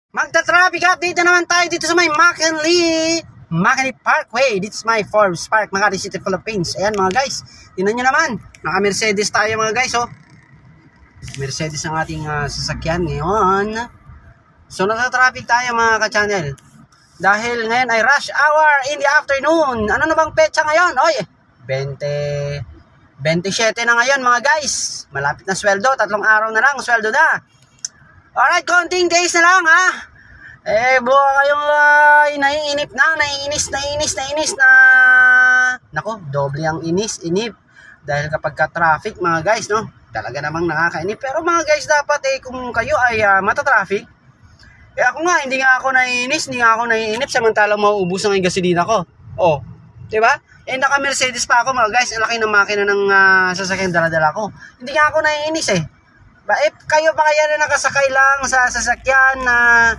Magta-traffic update na naman tayo dito sa may McKinley Parkway. Dito sa may Forbes Park, Makati City, Philippines. Ayan mga guys, tingnan nyo naman, naka-Mercedes tayo mga guys, oh. Mercedes ang ating sasakyan ngayon. So nagta-traffic tayo mga ka-channel, dahil ngayon ay rush hour in the afternoon. Ano na bang petsa ngayon? Oy, 27 na ngayon mga guys. Malapit na sweldo, 3 araw na lang sweldo na. Alright, konting days na lang ha. Buka kayong naiinip na, naiinis na. Nako, doble ang inip. Dahil kapag ka-traffic mga guys, no, talaga namang nakakainip. Pero mga guys, dapat kung kayo ay mata-traffic, ako nga, hindi nga ako naiinip, samantalang mauubos ang gasolina ko. Oh, diba? Naka-Mercedes pa ako mga guys, ang laki ng makina ng sasakyan dala-dala ko. Hindi nga ako naiinis kayo pa kaya na nakasakay lang sa sasakyan na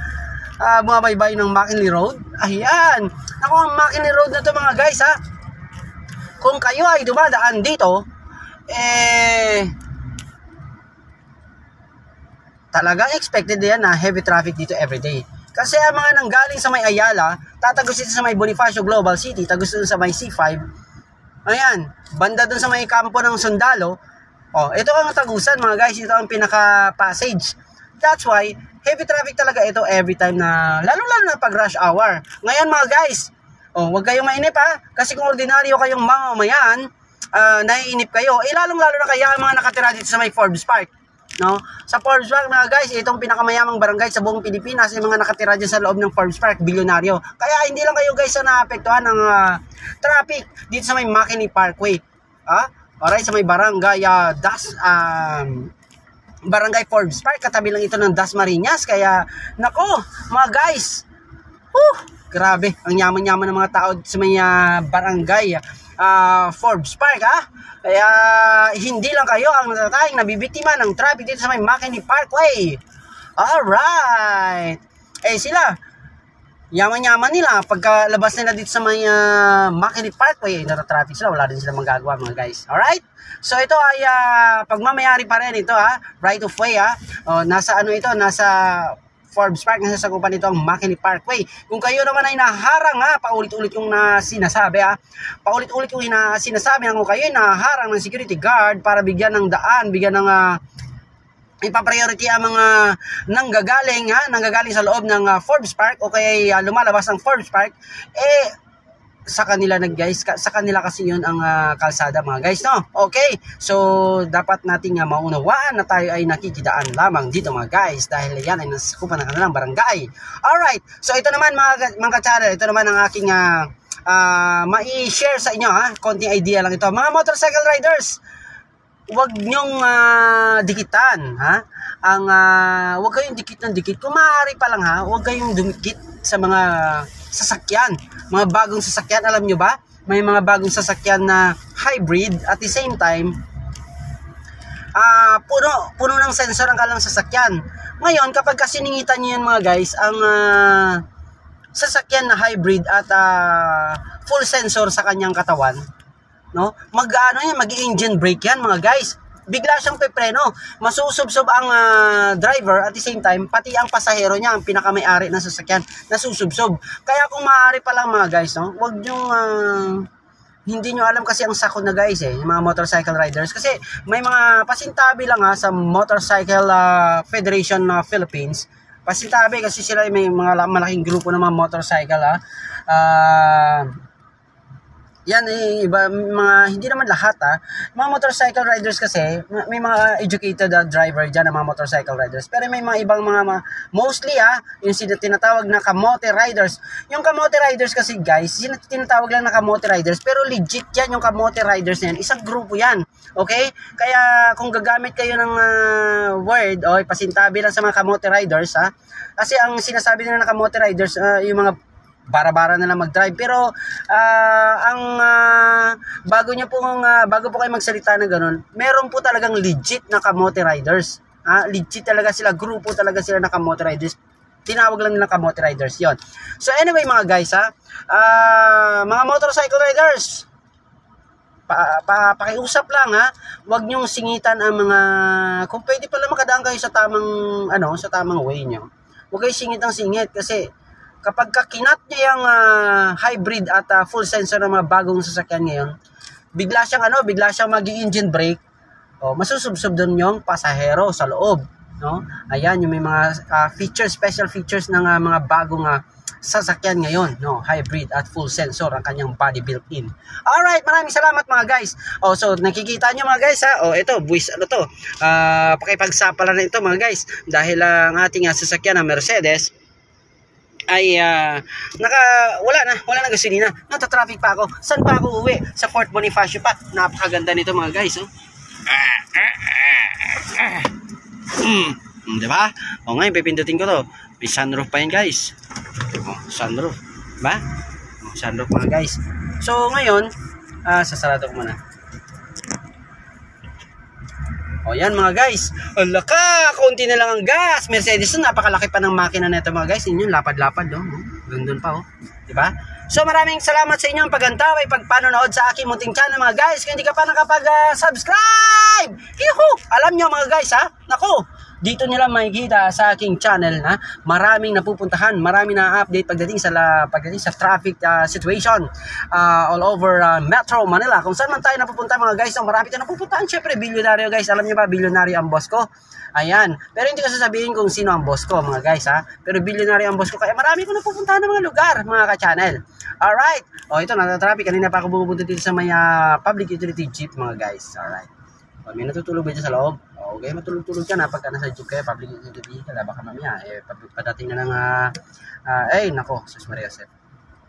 bumabaybay ng McKinley Road? Ayan. Ako ang McKinley Road na to mga guys ha. Kung kayo ay dumadaan dito, talagang expected yan na heavy traffic dito everyday. Kasi ang mga nanggaling sa may Ayala, tatagos dito sa may Bonifacio Global City, tagos dito sa may C5. Ayan, banda dun sa may kampo ng Sundalo. Oh, ito ang tagusan mga guys, ito ang pinaka-passage. That's why, heavy traffic talaga ito every time na, lalo-lalo na pag rush hour. Ngayon mga guys, huwag kayong mainip ha, kasi kung ordinaryo kayong mamamayan, naiinip kayo, lalong-lalo na kaya ang mga nakatira dito sa may Forbes Park. No? Sa Forbes Park mga guys, itong pinakamayamang barangay sa buong Pilipinas, yung mga nakatira dyan sa loob ng Forbes Park, bilyonaryo. Kaya hindi lang kayo guys na naapektuhan ng traffic dito sa may McKinley Parkway. Alright, sa may barangay Barangay Forbes Park, katabi lang ito ng Dasmariñas. Kaya nako mga guys, grabe ang yaman-yaman ng mga tao sa may barangay Forbes Park Kaya hindi lang kayo ang natatayang nabibiktima ng traffic dito sa may McKinley Parkway. Alright, sila yaman-yaman nila, pagkalabas nila dito sa may McKinley Parkway, natatraffic sila, wala din sila magagawa mga guys. Alright? So ito ay pagmamayari pa rin ito right of way nasa nasa Forbes Park, nasa sakupan nito ang McKinley Parkway. Kung kayo naman ay naharang paulit-ulit yung sinasabi paulit-ulit yung sinasabi na kung kayo ay naharang ng security guard para bigyan ng daan, bigyan ng ipa-priority ang mga nanggagaling sa loob ng Forbes Park o kaya lumalabas ng Forbes Park, sa kanila sa kanila kasi yun ang kalsada mga guys, no? Okay, so dapat nating maunawaan na tayo ay nakikidaan lamang dito mga guys, dahil yan ay nasakupan ng kanilang barangay. Alright, so ito naman mga ka-channel, ito naman ang aking mai-share sa inyo konting idea lang ito. Mga motorcycle riders, huwag nyong dikitan huwag kayong dikit ng dikit. Kung maaari pa lang huwag kayong dumikit sa mga sasakyan, mga bagong sasakyan. Alam nyo ba, may mga bagong sasakyan na hybrid, at the same time puno ng sensor ang kalang sasakyan. Ngayon kapag siningitan nyo yan mga guys, ang sasakyan na hybrid at full sensor sa kanyang katawan, no, mag-engine brake yan mga guys. Bigla siyang pepreno, masusubsob ang driver, at the same time pati ang pasahero niya, ang pinakamayari ng sasakyan, nasusubsob. Kaya kung maaari pa lang mga guys, no, wag niyo hindi nyo alam kasi ang sakot na guys yung mga motorcycle riders, kasi may mga pasintabi lang sa Motorcycle Federation Philippines. Pasintabi kasi sila may mga malaking grupo ng mga motorcycle yan iba, mga hindi naman lahat mga motorcycle riders kasi may mga educated driver dyan ng mga motorcycle riders, pero may mga ibang mostly yung tinatawag na kamote riders. Yung kamote riders kasi guys, tinatawag lang na kamote riders, pero legit yan yung kamote riders na yan, isang grupo yan. Okay, kaya kung gagamit kayo ng word pasintabi lang sa mga kamote riders kasi ang sinasabi nila ng kamote riders yung mga bara-bara na lang mag-drive, pero bago po kayo magsalita ng ganun, meron po talagang legit na kamote riders. Legit talaga sila, grupo talaga sila na kamote riders. Tinawag lang nila kamote riders yon. So anyway mga guys mga motorcycle riders, pakiusap lang wag niyong singitan ang mga, kung pwede pala makadaan kayo sa tamang sa tamang way niyo. Huwag kayo singit ng singit kasi kapag kinat nyo yung hybrid at full sensor ng mga bagong sasakyan ngayon, bigla siyang mag-engine brake, masusubsob doon yung pasahero sa loob, no? Ayan yung may mga special features ng mga bagong sasakyan ngayon, no? Hybrid at full sensor ang kanyang body built-in. Alright, maraming salamat mga guys. So nakikita nyo mga guys ito, buwis pakipagsapala na ito mga guys, dahil ang ating sasakyan na Mercedes ay wala na gasolina. Nata-traffic pa ako. Saan pa ako uwi? Sa Fort Bonifacio pa. Napakaganda nito mga guys, diba? Ngayon pipindutin ko to. May sunroof pa yan guys. Sunroof, diba? Sunroof mga guys. So ngayon, sasarado ko muna. Yan mga guys. Alaka, kaunti na lang ang gas. Mercedes na, napakalaki pa ng makina nito mga guys. Yun, lapad-lapad, Gandun pa, diba? So maraming salamat sa inyong pag-antaway, pagpanonood sa aking munting channel mga guys. Kung hindi ka pa nakapag-subscribe, alam nyo mga guys naku, dito nyo lang makikita sa aking channel na maraming napupuntahan, maraming na-update pagdating sa traffic situation all over Metro Manila. Kung saan man tayo napupunta mga guys, marami tayo napupuntahan. Syempre, bilyonaryo guys. Alam nyo ba, bilyonaryo ang boss ko? Ayan. Pero hindi ko sasabihin kung sino ang boss ko mga guys Pero bilyonaryo ang boss ko. Kaya marami ko napupuntahan ng mga lugar mga ka-channel. Alright. Ito, nata-traffic. Kanina pa ako bumupunta dito sa may public utility jeep mga guys. Alright. May natutulog ba dyan sa loob? Okay, matulog-tulog ka na pagka nasa jeep kayo, public utility vehicle, baka mamaya, padating na ng, nako, sus Maria Joseph,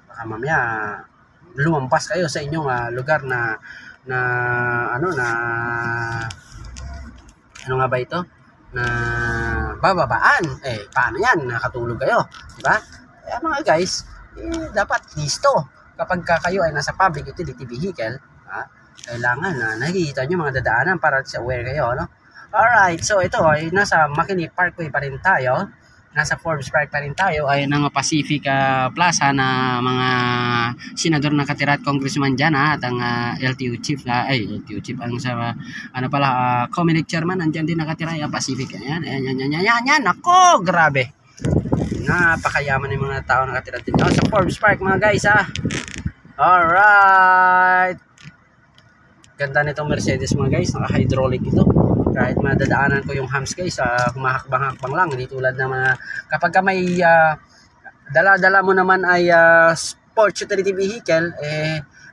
baka mamaya, lumampas kayo sa inyong lugar ano nga ba ito? Na bababaan, paano yan? Nakatulog kayo, diba? Mga guys, dapat listo, kapag kayo ay nasa public utility vehicle, kailangan na nakikita nyo mga dadaanan para sa aware kayo, no? Alright, so ito ay nasa McKinley Parkway pa rin tayo. Nasa Forbes Park pa rin tayo. Ay ng Pacific Plaza na mga senador na katira at congressman dyan at ang LTO chief LTO chief ang sa Comelec chairman andyan din nakatira yung Pacific. Ayan. Ako, grabe. Napakayaman ng mga tao nakatira din sa Forbes Park mga guys Alright. Ganda nitong Mercedes mga guys, naka-hydraulic ito. Kahit madadaanan ko yung hams guys, humahakbang-hakbang lang. Hindi tulad na mga, kapag may dala-dala mo naman ay sports utility vehicle,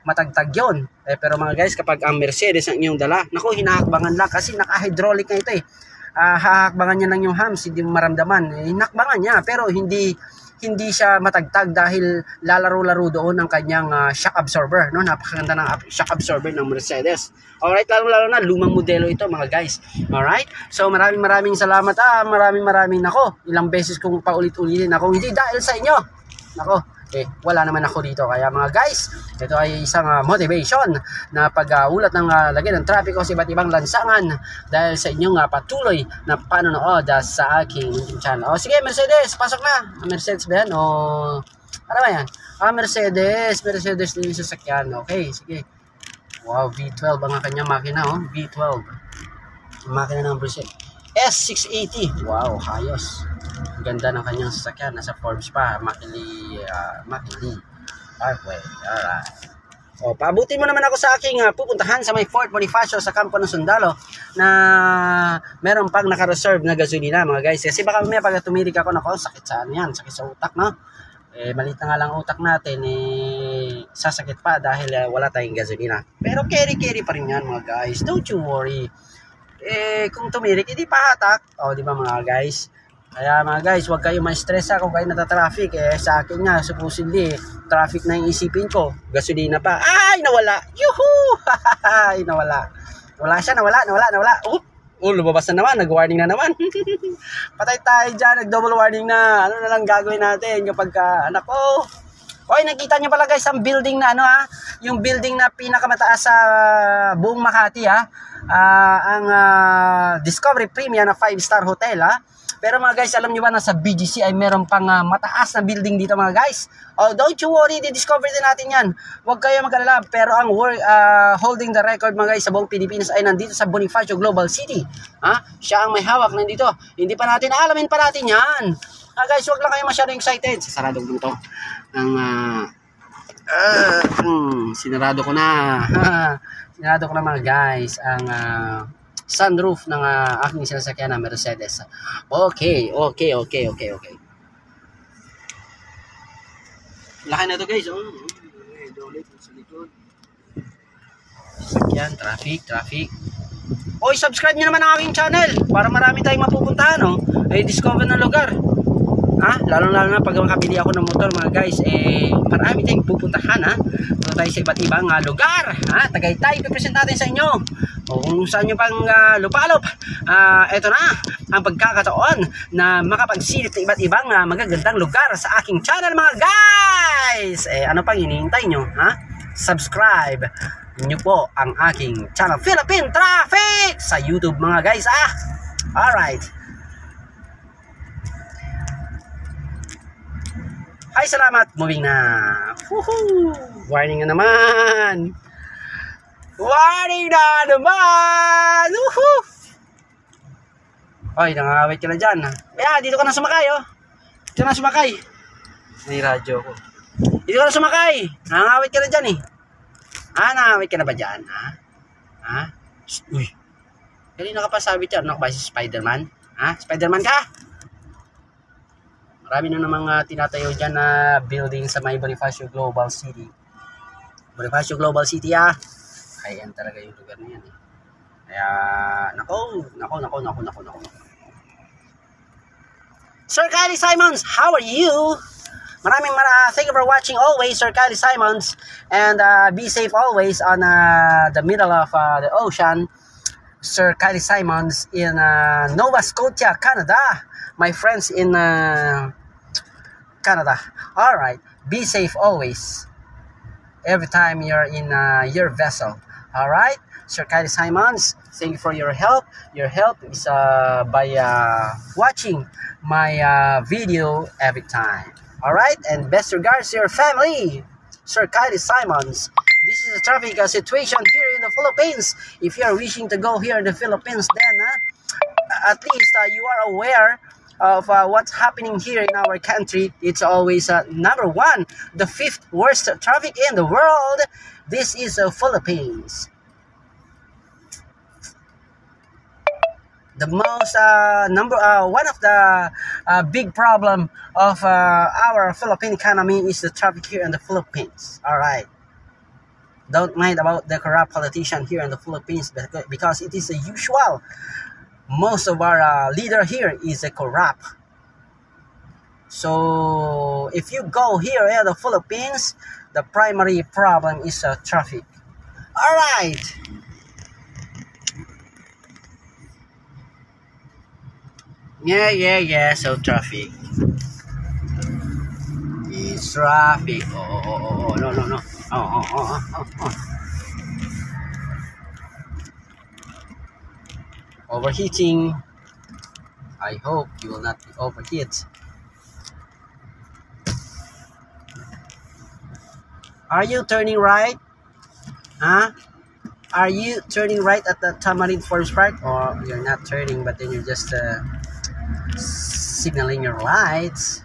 matagtag yun. Pero mga guys, kapag ang Mercedes ang inyong dala, naku, hinahakbangan lang kasi naka-hydraulic na ito hahakbangan niya lang yung hams, hindi mo maramdaman. Hinakbangan niya, pero hindi siya matagtag dahil lalaro-laro doon ang kanyang shock absorber, no? Napakaganda ng shock absorber ng Mercedes. Alright, lalo na lumang modelo ito mga guys. Alright, so maraming salamat maraming nako, ilang beses kong paulit-ulitin ako, hindi dahil sa inyo, nako, wala naman ako dito. Kaya mga guys, ito ay isang motivation na pag-ulat ng lagay ng trapiko sa iba't ibang lansangan dahil sa inyong patuloy na panonood sa aking channel. Sige, Mercedes, pasok na. Mercedes ba yan? Ano ba yan? Mercedes din yung sasakyan. Okay, sige. Wow, V12 ang kanyang makina, V12. Makina ng Mercedes. S680. Wow, hayos. Ganda ng kanyang sasakyan. Nasa Forbes pa. McKinley Parkway. Alright. Paabutin mo naman ako sa aking pupuntahan sa may Fort Bonifacio sa Campo ng Sundalo na meron pang naka-reserve na gasolina mga guys. Kasi baka may pag tumirik ako, sakit sa sakit sa utak, no? Maliit na nga lang utak natin, sasakit pa dahil wala tayong gasolina. Pero carry pa rin yan mga guys. Don't you worry. Kung tumirik, hindi pa hatak. Di ba mga guys? Kaya mga guys, huwag kayo ma-stress kung kayo nata-traffic. Sa akin nga, supposedly, traffic na yung isipin ko. Gasolina pa. Ay, nawala. Yuhuu! Ay, nawala. Nawala. Lumabas na naman. Nag-warning na naman. Patay tayo dyan. Nag-double warning na. Ano na lang gagawin natin kapag anak ko. Nakita nyo pala guys, ang building na yung building na pinakamataas sa buong Makati ang Discovery Premium na 5-star hotel Pero mga guys, alam nyo ba na sa BGC ay meron pang mataas na building dito mga guys? Don't you worry, di-discover din natin yan. Huwag kayo mag-alala. Pero ang holding the record mga guys sa buong Pilipinas ay nandito sa Bonifacio Global City. Siya ang may hawak nandito. Hindi pa natin, alamin pa natin yan. Guys, wag lang kayo masyadong excited. Sasarado ko ito. Sinarado ko na. Sinarado ko na mga guys ang sunroof ng aking sinasakyan na Mercedes. Okay. Laki na to guys. Sasakyan, traffic. Oy, subscribe nyo naman ang aking channel para marami tayong mapupuntahan, discover ng lugar. Lalo na pag makabili ako ng motor mga guys, marami tayong pupuntahan, Punta tayo sa iba't ibang lugar, Tagaytay, ipipresent natin sa inyo. O kung saan nyo pang lupalop, eto na ang pagkakataon na makapagsilip ng iba't ibang magagandang lugar sa aking channel mga guys. Ano pang hinihintay nyo, Subscribe nyo po ang aking channel Philippine Traffic sa YouTube mga guys, Alright. Ay, salamat. Moving na. Woohoo! Warning na naman. Woohoo! Ay, nangawit ka na dyan. Dito ka na sumakay, Dito na sumakay. May radyo ko. Dito ka na sumakay. Nangawit ka na dyan, nangawit ka na ba dyan, Uy. Kanina ka pa sabi dyan. Ano ka ba si Spider-Man? Spider-Man ka? Marami na namang tinatayo dyan na building sa may Bonifacio Global City. Bonifacio Global City, Ayan talaga yung lugar na yan, Kaya, nako. Sir Kylie Simons, how are you? Thank you for watching always, Sir Kylie Simons. And be safe always on the middle of the ocean. Sir Kylie Simons in Nova Scotia, Canada. My friends in Canada. Alright. Be safe always. Every time you're in your vessel. Alright? Sir Kylie Simons, thank you for your help. Your help is by watching my video every time. Alright? And best regards to your family. Sir Kylie Simons. This is the traffic situation here in the Philippines. If you are wishing to go here in the Philippines, then at least you are aware of what's happening here in our country. It's always number one, the 5th worst traffic in the world. This is the Philippines. The most one of the big problem of our Philippine economy is the traffic here in the Philippines. All right. Don't mind about the corrupt politician here in the Philippines because it is a usual. Most of our leader here is a corrupt. So if you go here in the Philippines, the primary problem is traffic. All right. Yeah. So traffic. It's traffic. No. Oh. Overheating. I hope you will not be overheat. Are you turning right? Are you turning right at the Tamarind Forest Park? Or you're not turning, but then you're just signaling your lights?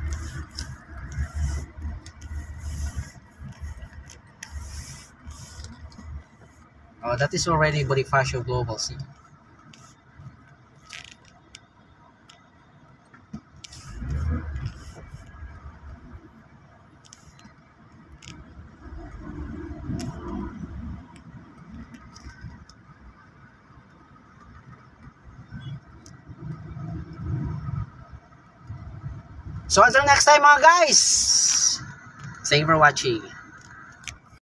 Oh, that is already Bonifacio Global City. So until next time mga guys, thank you for watching.